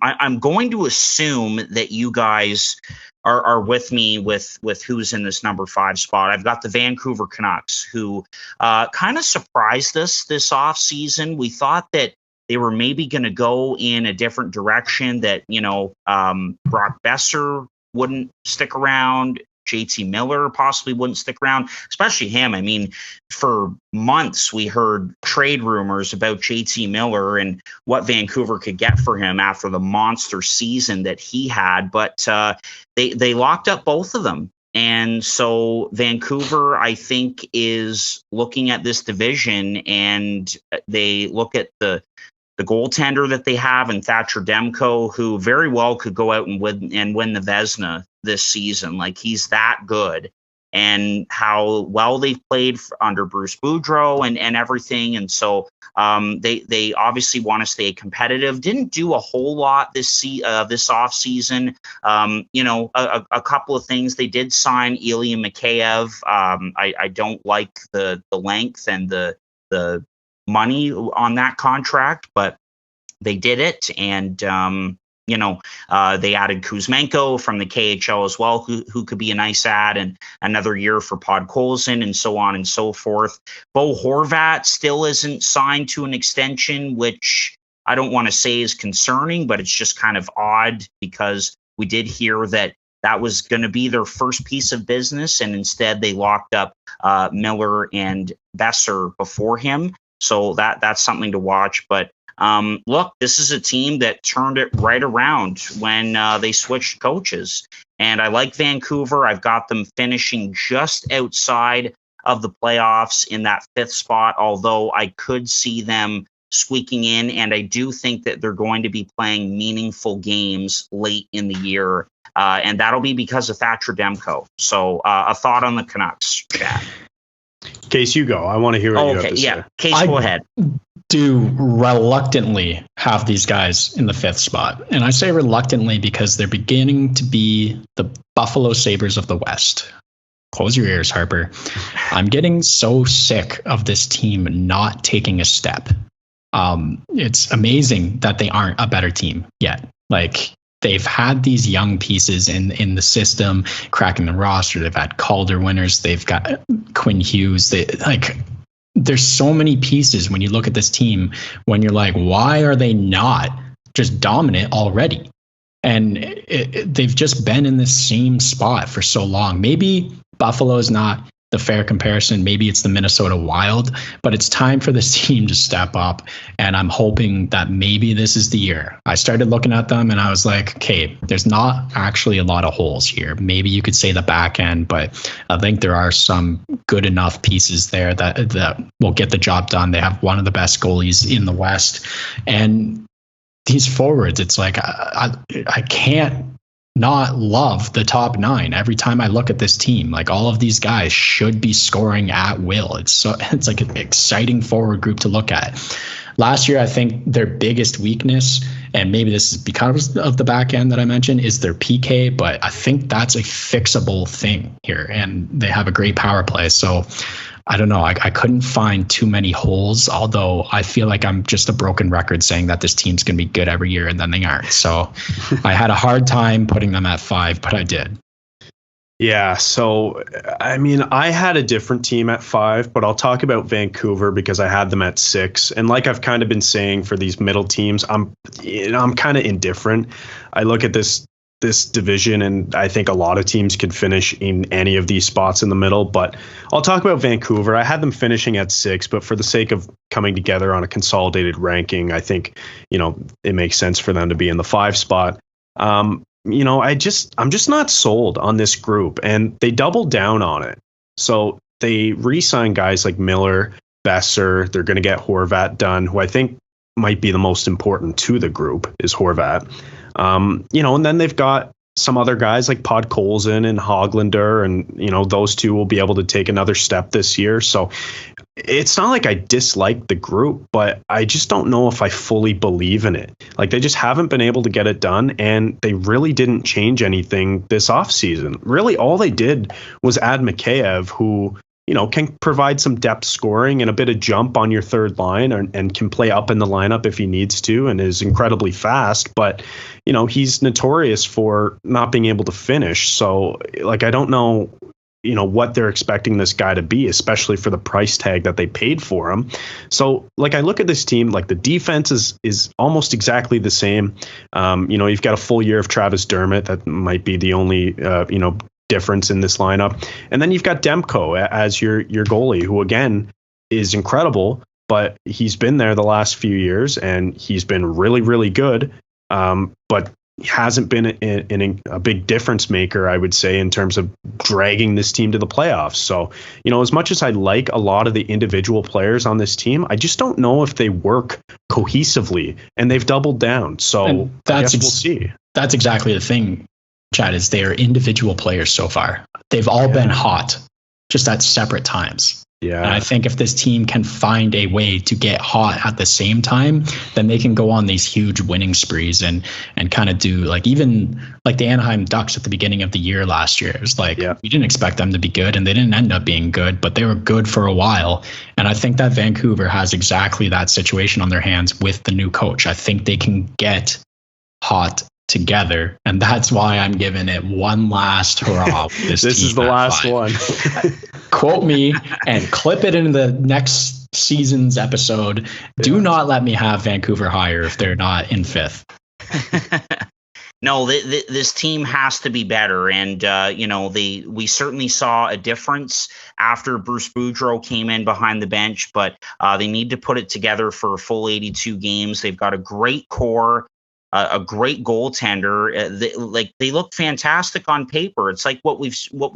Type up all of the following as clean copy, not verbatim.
I'm going to assume that you guys are with me with who's in this number 5 spot. I've got the Vancouver Canucks, who kind of surprised us this offseason. We thought that they were maybe going to go in a different direction, that, Brock Besser wouldn't stick around. JT Miller possibly wouldn't stick around, especially him. I mean, for months we heard trade rumors about JT Miller and what Vancouver could get for him after the monster season that he had. But they locked up both of them. And so Vancouver, I think, is looking at this division, and they look at the goaltender that they have in Thatcher Demko, who very well could go out and win the Vezina this season. Like, he's that good, and how well they've played under Bruce Boudreau and everything. And so they obviously want to stay competitive. Didn't do a whole lot this off season. A couple of things. They did sign Ilya Mikheyev. I don't like the length and the money on that contract, but they did it. And they added Kuzmenko from the KHL as well, who could be a nice add, and another year for Podkolzin, and so on and so forth. Bo Horvat still isn't signed to an extension, which I don't want to say is concerning, but it's just kind of odd, because we did hear that was going to be their first piece of business, and instead they locked up Miller and Besser before him. So that's something to watch. But look, this is a team that turned it right around when they switched coaches. And I like Vancouver. I've got them finishing just outside of the playoffs in that 5th spot, although I could see them squeaking in. And I do think that they're going to be playing meaningful games late in the year. And that'll be because of Thatcher Demko. So a thought on the Canucks, Chad. Case, you go. I want to hear what you have to say. Case, go ahead. Do reluctantly have these guys in the 5th spot. And I say reluctantly because they're beginning to be the Buffalo Sabres of the West. Close your ears, Harper. I'm getting so sick of this team not taking a step. It's amazing that they aren't a better team yet. Like, they've had these young pieces in the system, cracking the roster. They've had Calder winners. They've got Quinn Hughes. There's so many pieces when you look at this team, when you're like, why are they not just dominant already? And they've just been in the same spot for so long. Maybe Buffalo's not the fair comparison. Maybe it's the Minnesota Wild, but it's time for this team to step up. And I'm hoping that maybe this is the year. I started looking at them and I was like, okay, there's not actually a lot of holes here. Maybe you could say the back end, but I think there are some good enough pieces there that will get the job done. They have one of the best goalies in the West. And these forwards, it's like, I can't not love the top 9 every time I look at this team. Like, all of these guys should be scoring at will. It's like an exciting forward group to look at. Last year, I think their biggest weakness, and maybe this is because of the back end that I mentioned, is their PK, but I think that's a fixable thing here, and they have a great power play. So I don't know. I couldn't find too many holes, although I feel like I'm just a broken record saying that this team's going to be good every year, and then they aren't. So I had a hard time putting them at 5, but I did. Yeah, so, I mean, I had a different team at 5, but I'll talk about Vancouver because I had them at 6. And like I've kind of been saying for these middle teams, I'm kind of indifferent. I look at this division, and I think a lot of teams can finish in any of these spots in the middle. But I'll talk about Vancouver. I had them finishing at 6, but for the sake of coming together on a consolidated ranking, I think, it makes sense for them to be in the 5 spot. I'm just not sold on this group, and they doubled down on it. So they re-signed guys like Miller, Besser. They're going to get Horvat done, who I think might be the most important to the group is Horvat. And then they've got some other guys like Podkolzin and Hoglander, and, those two will be able to take another step this year. So it's not like I dislike the group, but I just don't know if I fully believe in it. Like, they just haven't been able to get it done, and they really didn't change anything this offseason. Really, all they did was add Mikheyev, who, can provide some depth scoring and a bit of jump on your third line, and can play up in the lineup if he needs to, and is incredibly fast. But, he's notorious for not being able to finish. So, I don't know, what they're expecting this guy to be, especially for the price tag that they paid for him. So, I look at this team, the defense is almost exactly the same. You've got a full year of Travis Dermott. That might be the only, difference in this lineup. And then you've got Demko as your goalie, who again is incredible, but he's been there the last few years and he's been really, really good. But hasn't been a big difference maker, I would say, in terms of dragging this team to the playoffs. So, as much as I like a lot of the individual players on this team, I just don't know if they work cohesively, and they've doubled down. So I guess we'll see. That's exactly the thing, Chad, is they are individual players so far. They've all been hot, just at separate times. Yeah. And I think if this team can find a way to get hot at the same time, then they can go on these huge winning sprees and kind of do even the Anaheim Ducks at the beginning of the year last year. It was we didn't expect them to be good, and they didn't end up being good, but they were good for a while. And I think that Vancouver has exactly that situation on their hands with the new coach. I think they can get hot together, and that's why I'm giving it one last hurrah. This is the last one. Quote me and clip it in the next season's episode. Do not let me have Vancouver higher if they're not in fifth. No, this team has to be better, and we certainly saw a difference after Bruce Boudreau came in behind the bench, but they need to put it together for a full 82 games. They've got a great core. A great goaltender. They look fantastic on paper. It's like what we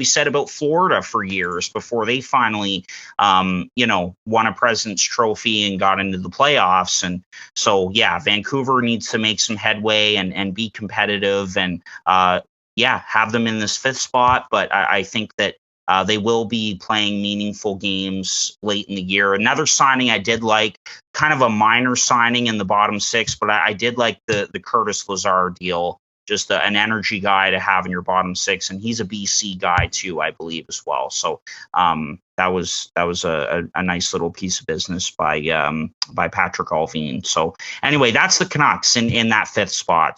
said about Florida for years before they finally, won a President's Trophy and got into the playoffs. And so, Vancouver needs to make some headway and be competitive and, have them in this fifth spot. But I think that they will be playing meaningful games late in the year. Another signing I did like, kind of a minor signing in the bottom six, but I did like the Curtis Lazar deal. Just an energy guy to have in your bottom six, and he's a BC guy too, I believe, as well. So that was a nice little piece of business by Patrick Alvin. So anyway, that's the Canucks in that fifth spot.